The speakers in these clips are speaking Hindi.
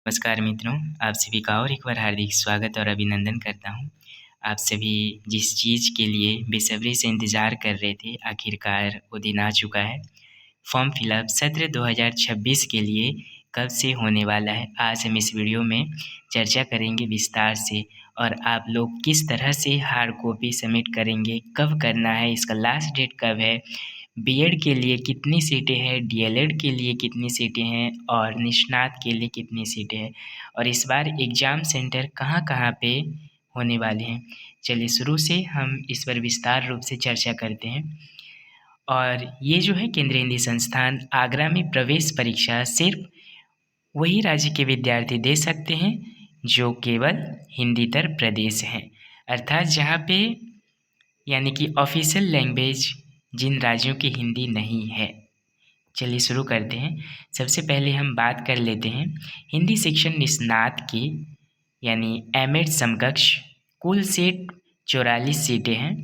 नमस्कार मित्रों, आप सभी का और एक बार हार्दिक स्वागत और अभिनंदन करता हूँ। आप सभी जिस चीज़ के लिए बेसब्री से इंतज़ार कर रहे थे, आखिरकार वो दिन आ चुका है। फॉर्म फिलअप सत्र 2026 के लिए कब से होने वाला है, आज हम इस वीडियो में चर्चा करेंगे विस्तार से। और आप लोग किस तरह से हार्ड कॉपी सबमिट करेंगे, कब करना है, इसका लास्ट डेट कब है, बीएड के लिए कितनी सीटें हैं, डीएलएड के लिए कितनी सीटें हैं और निष्णात के लिए कितनी सीटें हैं और इस बार एग्ज़ाम सेंटर कहाँ-कहाँ पे होने वाले हैं। चलिए शुरू से हम इस पर विस्तार रूप से चर्चा करते हैं। और ये जो है केंद्रीय हिंदी संस्थान आगरा में प्रवेश परीक्षा सिर्फ वही राज्य के विद्यार्थी दे सकते हैं जो केवल हिंदीतर प्रदेश हैं, अर्थात जहाँ पे यानी कि ऑफिशियल लैंग्वेज जिन राज्यों की हिंदी नहीं है। चलिए शुरू करते हैं। सबसे पहले हम बात कर लेते हैं हिंदी शिक्षण निष्णात की, यानी एमएड समकक्ष कुल सीट 44 सीटें हैं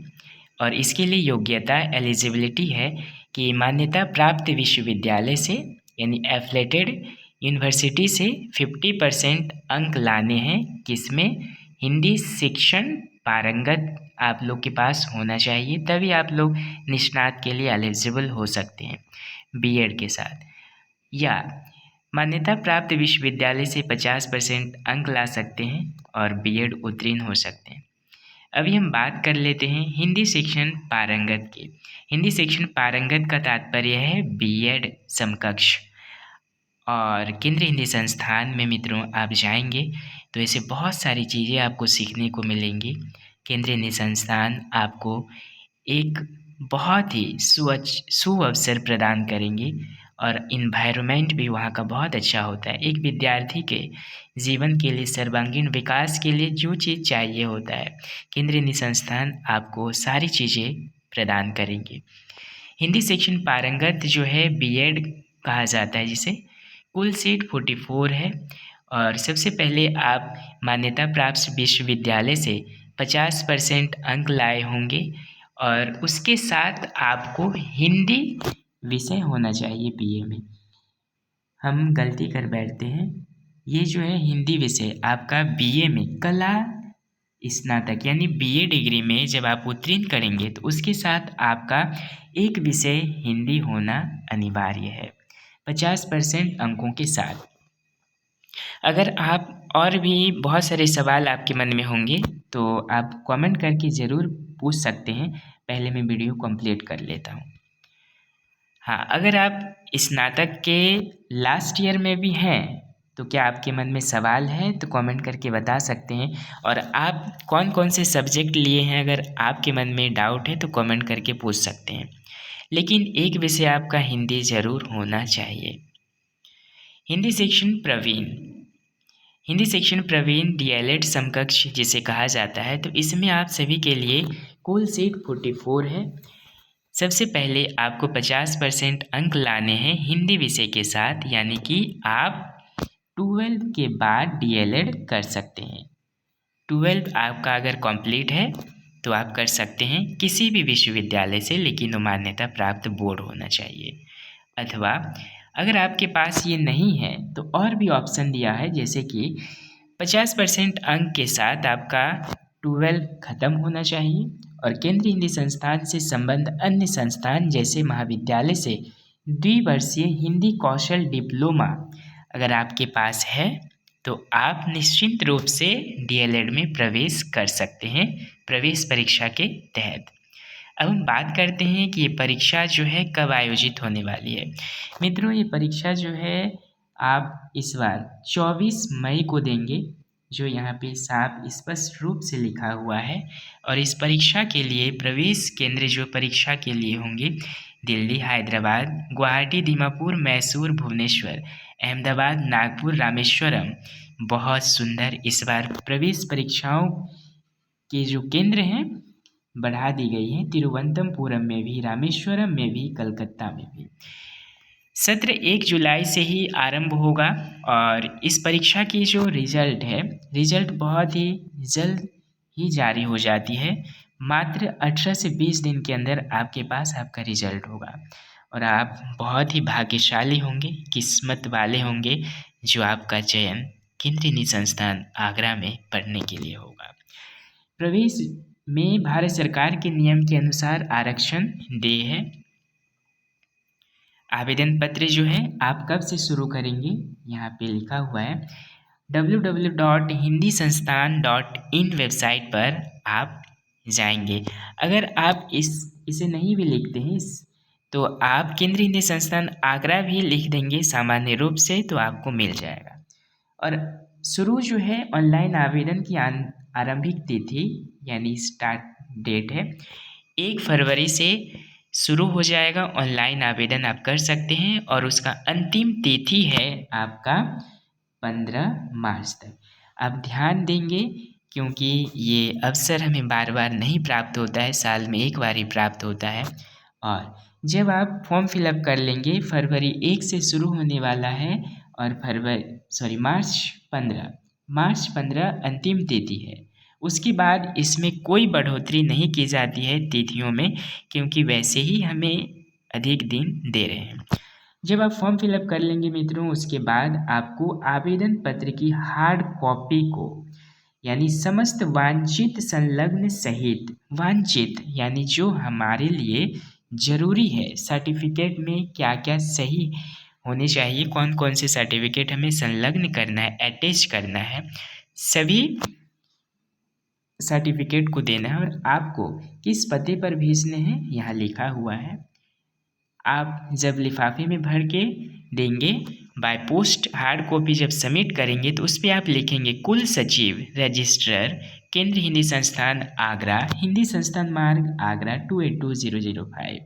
और इसके लिए योग्यता एलिजिबिलिटी है कि मान्यता प्राप्त विश्वविद्यालय से यानी एफिलेटेड यूनिवर्सिटी से 50% अंक लाने हैं, किसमें हिंदी शिक्षण पारंगत आप लोग के पास होना चाहिए, तभी आप लोग निष्णात के लिए एलिजिबल हो सकते हैं बीएड के साथ। या मान्यता प्राप्त विश्वविद्यालय से 50% अंक ला सकते हैं और बीएड उत्तीर्ण हो सकते हैं। अभी हम बात कर लेते हैं हिंदी शिक्षण पारंगत के। हिंदी शिक्षण पारंगत का तात्पर्य है बीएड समकक्ष। और केंद्रीय हिंदी संस्थान में मित्रों आप जाएंगे तो ऐसे बहुत सारी चीज़ें आपको सीखने को मिलेंगी। केंद्रीय हिंदी संस्थान आपको एक बहुत ही सुअवसर प्रदान करेंगे और इन्वायरमेंट भी वहाँ का बहुत अच्छा होता है। एक विद्यार्थी के जीवन के लिए सर्वांगीण विकास के लिए जो चीज़ चाहिए होता है, केंद्रीय हिंदी संस्थान आपको सारी चीज़ें प्रदान करेंगे। हिंदी शिक्षण पारंगत जो है बीएड कहा जाता है जिसे, कुल सीट 44 है और सबसे पहले आप मान्यता प्राप्त विश्वविद्यालय से 50% अंक लाए होंगे और उसके साथ आपको हिंदी विषय होना चाहिए बीए में। हम गलती कर बैठते हैं, ये जो है हिंदी विषय आपका बीए में कला स्नातक यानी बीए डिग्री में जब आप उत्तीर्ण करेंगे तो उसके साथ आपका एक विषय हिंदी होना अनिवार्य है 50% अंकों के साथ। अगर आप और भी बहुत सारे सवाल आपके मन में होंगे तो आप कमेंट करके ज़रूर पूछ सकते हैं। पहले मैं वीडियो कंप्लीट कर लेता हूँ। हाँ, अगर आप स्नातक के लास्ट ईयर में भी हैं तो क्या आपके मन में सवाल है तो कमेंट करके बता सकते हैं। और आप कौन कौन से सब्जेक्ट लिए हैं अगर आपके मन में डाउट है तो कमेंट करके पूछ सकते हैं। लेकिन एक विषय आपका हिंदी ज़रूर होना चाहिए। हिंदी शिक्षण प्रवीण, हिंदी शिक्षण प्रवीण डीएलएड समकक्ष जिसे कहा जाता है, तो इसमें आप सभी के लिए कुल सीट 44 है। सबसे पहले आपको 50% अंक लाने हैं हिंदी विषय के साथ, यानी कि आप 12 के बाद डीएलएड कर सकते हैं। 12 आपका अगर कंप्लीट है तो आप कर सकते हैं किसी भी विश्वविद्यालय से, लेकिन वो मान्यता प्राप्त बोर्ड होना चाहिए। अथवा अगर आपके पास ये नहीं है तो और भी ऑप्शन दिया है, जैसे कि 50% अंक के साथ आपका 12 ख़त्म होना चाहिए और केंद्रीय हिंदी संस्थान से संबद्ध अन्य संस्थान जैसे महाविद्यालय से द्विवर्षीय हिंदी कौशल डिप्लोमा अगर आपके पास है तो आप निश्चित रूप से डीएलएड में प्रवेश कर सकते हैं प्रवेश परीक्षा के तहत। अब हम बात करते हैं कि ये परीक्षा जो है कब आयोजित होने वाली है। मित्रों, ये परीक्षा जो है आप इस बार 24 मई को देंगे, जो यहाँ पे साफ स्पष्ट रूप से लिखा हुआ है। और इस परीक्षा के लिए प्रवेश केंद्र जो परीक्षा के लिए होंगे दिल्ली, हैदराबाद, गुवाहाटी, दीमापुर, मैसूर, भुवनेश्वर, अहमदाबाद, नागपुर, रामेश्वरम। बहुत सुंदर, इस बार प्रवेश परीक्षाओं के जो केंद्र हैं बढ़ा दी गई हैं, तिरुवनंतपुरम में भी, रामेश्वरम में भी, कलकत्ता में भी। सत्र 1 जुलाई से ही आरंभ होगा और इस परीक्षा की जो रिजल्ट बहुत ही जल्द ही जारी हो जाती है। मात्र 18 से 20 दिन के अंदर आपके पास आपका रिजल्ट होगा और आप बहुत ही भाग्यशाली होंगे, किस्मत वाले होंगे जो आपका चयन केंद्रीय निधि संस्थान आगरा में पढ़ने के लिए होगा। प्रवेश में भारत सरकार के नियम के अनुसार आरक्षण देय है। आवेदन पत्र जो है आप कब से शुरू करेंगे, यहाँ पे लिखा हुआ है www.hindisansthan.in वेबसाइट पर आप जाएंगे। अगर आप इसे नहीं भी लिखते हैं तो आप केंद्रीय हिंदी संस्थान आगरा भी लिख देंगे सामान्य रूप से, तो आपको मिल जाएगा। और शुरू जो है ऑनलाइन आवेदन की आरंभिक तिथि यानी स्टार्ट डेट है 1 फरवरी से शुरू हो जाएगा। ऑनलाइन आवेदन आप कर सकते हैं और उसका अंतिम तिथि है आपका 15 मार्च तक। आप ध्यान देंगे क्योंकि ये अवसर हमें बार बार नहीं प्राप्त होता है, साल में एक बार ही प्राप्त होता है। और जब आप फॉर्म फिलअप कर लेंगे, फरवरी 1 से शुरू होने वाला है और मार्च 15 अंतिम तिथि है। उसके बाद इसमें कोई बढ़ोतरी नहीं की जाती है तिथियों में, क्योंकि वैसे ही हमें अधिक दिन दे रहे हैं। जब आप फॉर्म फिलअप कर लेंगे मित्रों, उसके बाद आपको आवेदन पत्र की हार्ड कॉपी को यानी समस्त वांछित संलग्न सहित, वांछित यानी जो हमारे लिए जरूरी है, सर्टिफिकेट में क्या क्या सही होने चाहिए, कौन कौन से सर्टिफिकेट हमें संलग्न करना है, अटैच करना है, सभी सर्टिफिकेट को देना है। और आपको किस पते पर भेजने हैं यहाँ लिखा हुआ है। आप जब लिफाफे में भर के देंगे बाय पोस्ट, हार्ड कॉपी जब सबमिट करेंगे तो उस पर आप लिखेंगे कुल सचिव रजिस्ट्रार केंद्रीय हिंदी संस्थान आगरा, हिंदी संस्थान मार्ग आगरा 282005,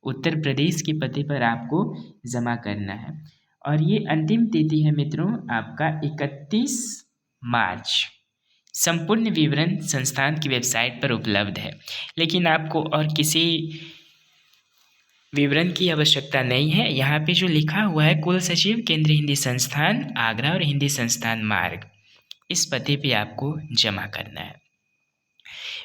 उत्तर प्रदेश के पते पर आपको जमा करना है। और ये अंतिम तिथि है मित्रों आपका 31 मार्च। संपूर्ण विवरण संस्थान की वेबसाइट पर उपलब्ध है, लेकिन आपको और किसी विवरण की आवश्यकता नहीं है। यहाँ पे जो लिखा हुआ है कुल सचिव केंद्रीय हिंदी संस्थान आगरा और हिंदी संस्थान मार्ग, इस पते पे आपको जमा करना है।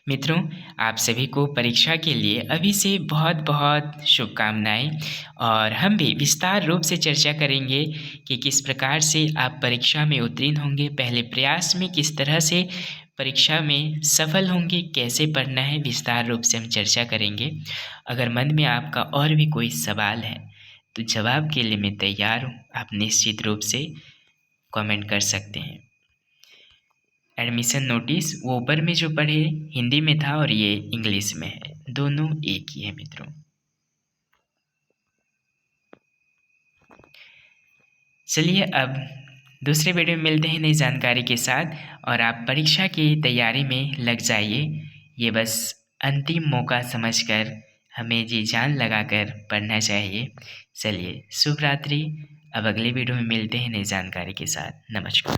मित्रों, आप सभी को परीक्षा के लिए अभी से बहुत बहुत शुभकामनाएं, और हम भी विस्तार रूप से चर्चा करेंगे कि किस प्रकार से आप परीक्षा में उत्तीर्ण होंगे, पहले प्रयास में किस तरह से परीक्षा में सफल होंगे, कैसे पढ़ना है, विस्तार रूप से हम चर्चा करेंगे। अगर मन में आपका और भी कोई सवाल है तो जवाब के लिए मैं तैयार हूँ, आप निश्चित रूप से कमेंट कर सकते हैं। एडमिशन नोटिस वो ऊपर में जो पढ़े हिंदी में था और ये इंग्लिश में है, दोनों एक ही है मित्रों। चलिए अब दूसरे वीडियो में मिलते हैं नई जानकारी के साथ, और आप परीक्षा की तैयारी में लग जाइए। ये बस अंतिम मौका समझकर हमें जी जान लगाकर पढ़ना चाहिए। चलिए शुभ रात्रि, अब अगले वीडियो में मिलते हैं नई जानकारी के साथ। नमस्कार।